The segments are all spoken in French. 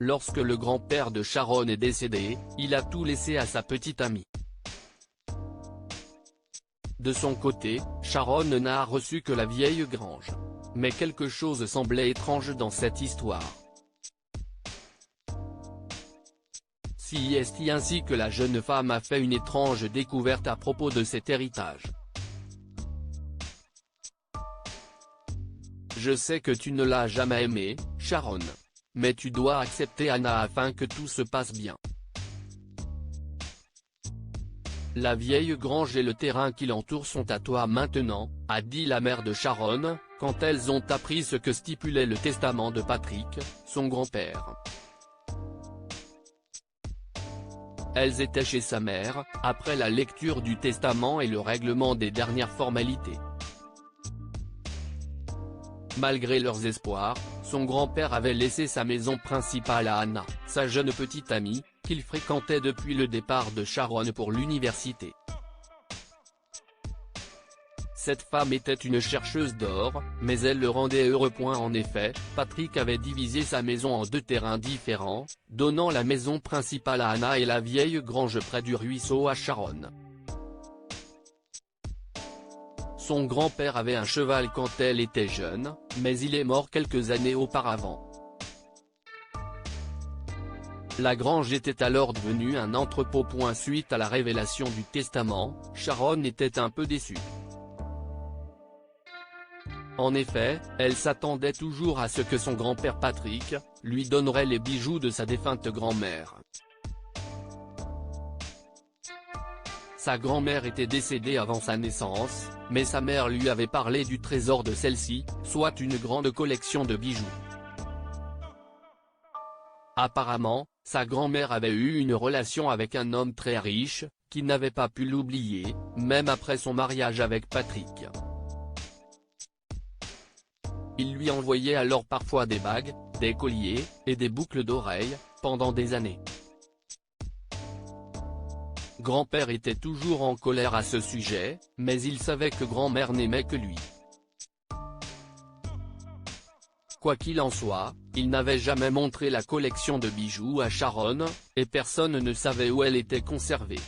Lorsque le grand-père de Sharon est décédé, il a tout laissé à sa petite amie. De son côté, Sharon n'a reçu que la vieille grange. Mais quelque chose semblait étrange dans cette histoire. Si est ainsi que la jeune femme a fait une étrange découverte à propos de cet héritage. Je sais que tu ne l'as jamais aimé, Sharon. Mais tu dois accepter Anna afin que tout se passe bien. La vieille grange et le terrain qui l'entoure sont à toi maintenant, a dit la mère de Sharon, quand elles ont appris ce que stipulait le testament de Patrick, son grand-père. Elles étaient chez sa mère, après la lecture du testament et le règlement des dernières formalités. Malgré leurs espoirs, son grand-père avait laissé sa maison principale à Anna, sa jeune petite amie, qu'il fréquentait depuis le départ de Sharon pour l'université. Cette femme était une chercheuse d'or, mais elle le rendait heureux. En effet, Patrick avait divisé sa maison en 2 terrains différents, donnant la maison principale à Anna et la vieille grange près du ruisseau à Sharon. Son grand-père avait un cheval quand elle était jeune, mais il est mort quelques années auparavant. La grange était alors devenue un entrepôt. Suite à la révélation du testament, Sharon était un peu déçue. En effet, elle s'attendait toujours à ce que son grand-père Patrick lui donnerait les bijoux de sa défunte grand-mère. Sa grand-mère était décédée avant sa naissance, mais sa mère lui avait parlé du trésor de celle-ci, soit une grande collection de bijoux. Apparemment, sa grand-mère avait eu une relation avec un homme très riche, qui n'avait pas pu l'oublier, même après son mariage avec Patrick. Il lui envoyait alors parfois des bagues, des colliers, et des boucles d'oreilles, pendant des années. Grand-père était toujours en colère à ce sujet, mais il savait que grand-mère n'aimait que lui. Quoi qu'il en soit, il n'avait jamais montré la collection de bijoux à Sharon, et personne ne savait où elle était conservée.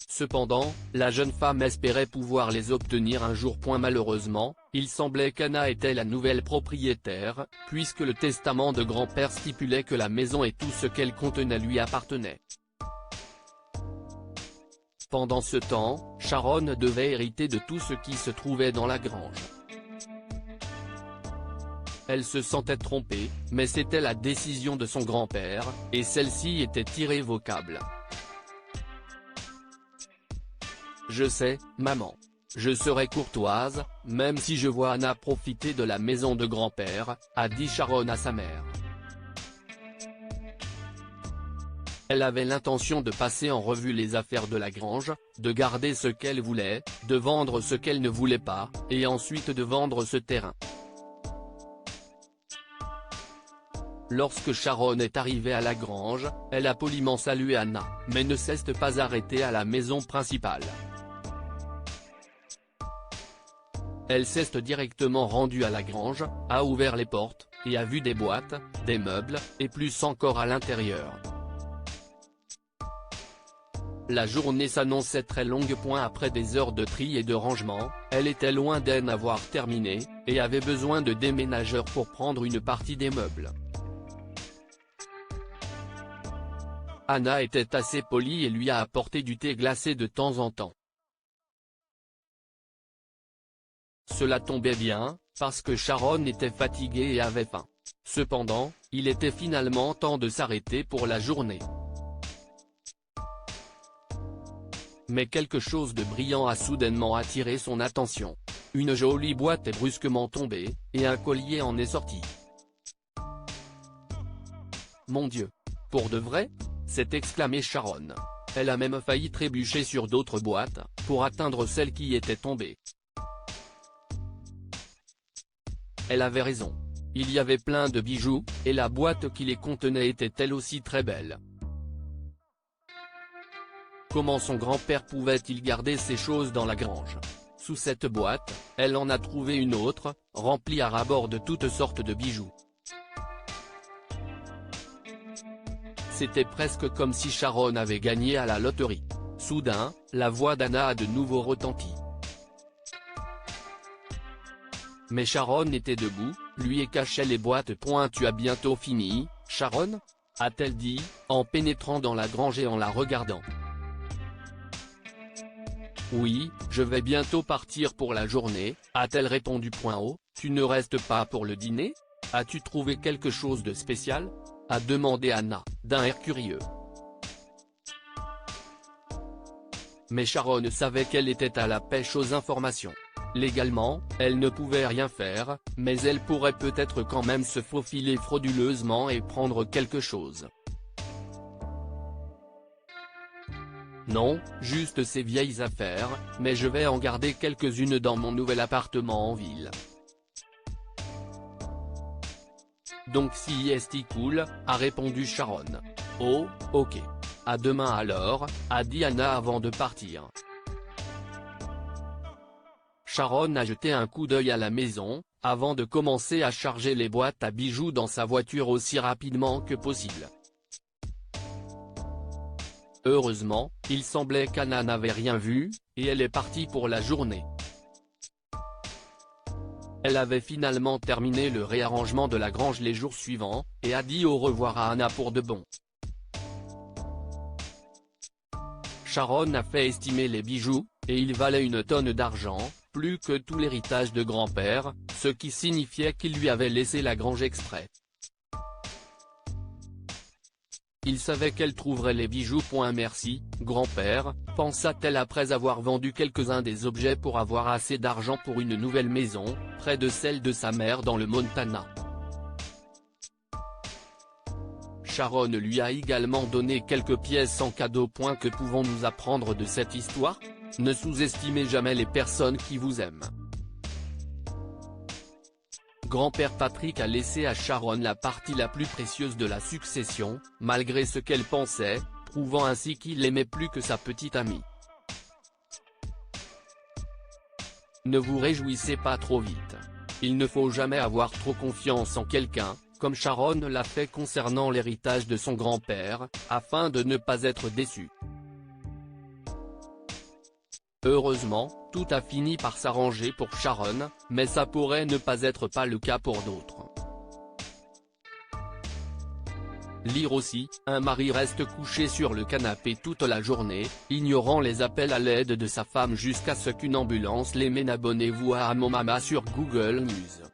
Cependant, la jeune femme espérait pouvoir les obtenir un jour. Malheureusement, il semblait qu'Anna était la nouvelle propriétaire, puisque le testament de grand-père stipulait que la maison et tout ce qu'elle contenait lui appartenaient. Pendant ce temps, Sharon devait hériter de tout ce qui se trouvait dans la grange. Elle se sentait trompée, mais c'était la décision de son grand-père, et celle-ci était irrévocable. Je sais, maman. Je serai courtoise, même si je vois Anna profiter de la maison de grand-père, a dit Sharon à sa mère. Elle avait l'intention de passer en revue les affaires de la grange, de garder ce qu'elle voulait, de vendre ce qu'elle ne voulait pas, et ensuite de vendre ce terrain. Lorsque Sharon est arrivée à la grange, elle a poliment salué Anna, mais ne s'est pas arrêtée à la maison principale. Elle s'est directement rendue à la grange, a ouvert les portes, et a vu des boîtes, des meubles, et plus encore à l'intérieur. La journée s'annonçait très longue. Après des heures de tri et de rangement, elle était loin d'en avoir terminé, et avait besoin de déménageurs pour prendre une partie des meubles. Anna était assez polie et lui a apporté du thé glacé de temps en temps. Cela tombait bien, parce que Sharon était fatiguée et avait faim. Cependant, il était finalement temps de s'arrêter pour la journée. Mais quelque chose de brillant a soudainement attiré son attention. Une jolie boîte est brusquement tombée, et un collier en est sorti. Mon Dieu! Pour de vrai? S'est exclamé Sharon. Elle a même failli trébucher sur d'autres boîtes, pour atteindre celle qui était tombée. Elle avait raison. Il y avait plein de bijoux, et la boîte qui les contenait était elle aussi très belle. Comment son grand-père pouvait-il garder ces choses dans la grange? Sous cette boîte, elle en a trouvé une autre, remplie à ras-bord de toutes sortes de bijoux. C'était presque comme si Sharon avait gagné à la loterie. Soudain, la voix d'Anna a de nouveau retenti. Mais Sharon était debout, lui et cachait les boîtes. Tu as bientôt fini, Sharon ? A-t-elle dit, en pénétrant dans la grange et en la regardant. Oui, je vais bientôt partir pour la journée, a-t-elle répondu. Tu ne restes pas pour le dîner ? As-tu trouvé quelque chose de spécial ? A demandé Anna, d'un air curieux. Mais Sharon savait qu'elle était à la pêche aux informations. Légalement, elle ne pouvait rien faire, mais elle pourrait peut-être quand même se faufiler frauduleusement et prendre quelque chose. Non, juste ces vieilles affaires, mais je vais en garder quelques-unes dans mon nouvel appartement en ville. Donc si est cool, a répondu Sharon. Oh, ok. À demain alors, a dit Anna avant de partir. Sharon a jeté un coup d'œil à la maison, avant de commencer à charger les boîtes à bijoux dans sa voiture aussi rapidement que possible. Heureusement, il semblait qu'Anna n'avait rien vu, et elle est partie pour la journée. Elle avait finalement terminé le réarrangement de la grange les jours suivants, et a dit au revoir à Anna pour de bon. Sharon a fait estimer les bijoux, et ils valaient une tonne d'argent, plus que tout l'héritage de grand-père, ce qui signifiait qu'il lui avait laissé la grange exprès. Il savait qu'elle trouverait les bijoux. Merci, grand-père, pensa-t-elle après avoir vendu quelques-uns des objets pour avoir assez d'argent pour une nouvelle maison, près de celle de sa mère dans le Montana. Sharon lui a également donné quelques pièces en cadeau. Que pouvons-nous apprendre de cette histoire ? Ne sous-estimez jamais les personnes qui vous aiment. Grand-père Patrick a laissé à Sharon la partie la plus précieuse de la succession, malgré ce qu'elle pensait, prouvant ainsi qu'il l'aimait plus que sa petite amie. Ne vous réjouissez pas trop vite. Il ne faut jamais avoir trop confiance en quelqu'un, comme Sharon l'a fait concernant l'héritage de son grand-père, afin de ne pas être déçu. Heureusement, tout a fini par s'arranger pour Sharon, mais ça pourrait ne pas être le cas pour d'autres. Lire aussi, un mari reste couché sur le canapé toute la journée, ignorant les appels à l'aide de sa femme jusqu'à ce qu'une ambulance les mène. Abonnez-vous à Mon Mama sur Google News.